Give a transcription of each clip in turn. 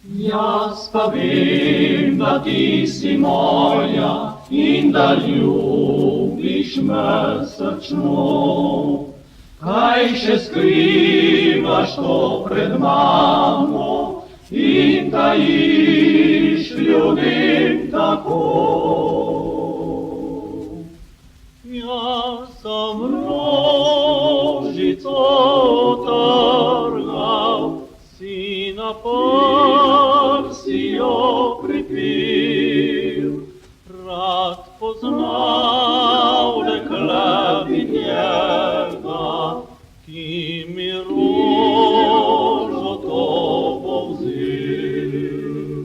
Jaz pa vem, da ti si moja in da ljubiš me srčno. Kaj še skrivaš to pred mano in tajiš ljudem tako? Jaz sem rožico trgal, si na prsi jo pripil, rad poznal dekle in njega, ki mi rožo to bo vzil.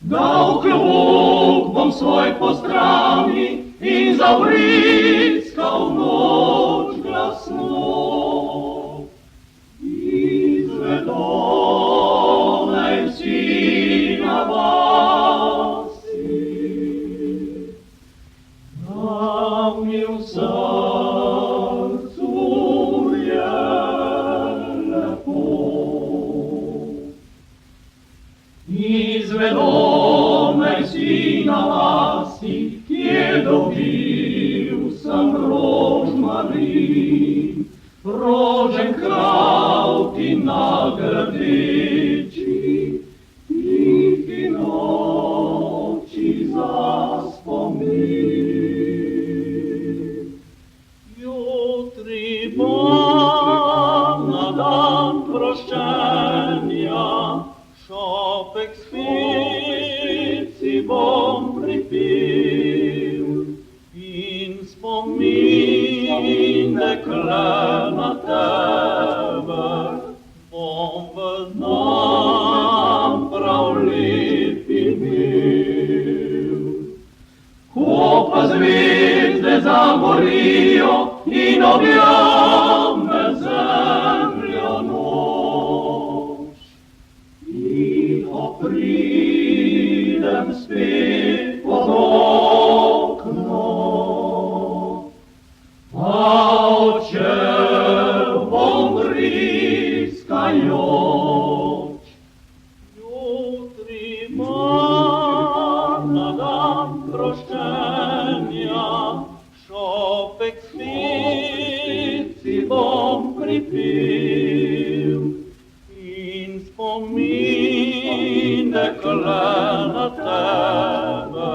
Dal klobuk bom svoj po strani in zavriskal noč glasno. Izvedo naj vsi na vasi, da mi v srcu je lepo. Izvedo naj vsi na vasi, kje dobil sem rožmarin, rožen kravti na grdeči, tihi noči za spomin. Jutri bo na dan proščenja, šopek spet si bom pripil in spomin dekle na tebe bom v dan prav lep imel. Ko pa zvezde zagorijo in objame zemljo noč, tiho pridem spet pod okno. Oče bom vriskajoč, jutri na dan proščenja, šopek spet si bom pripil in spomin dekle na tebe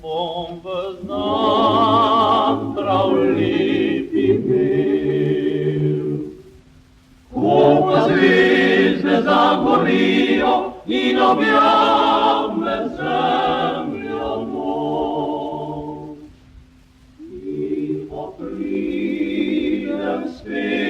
bom v dan prav lep imel. Ko pa zvezde zagorijo in objame zemljo noč, tiho pridem spet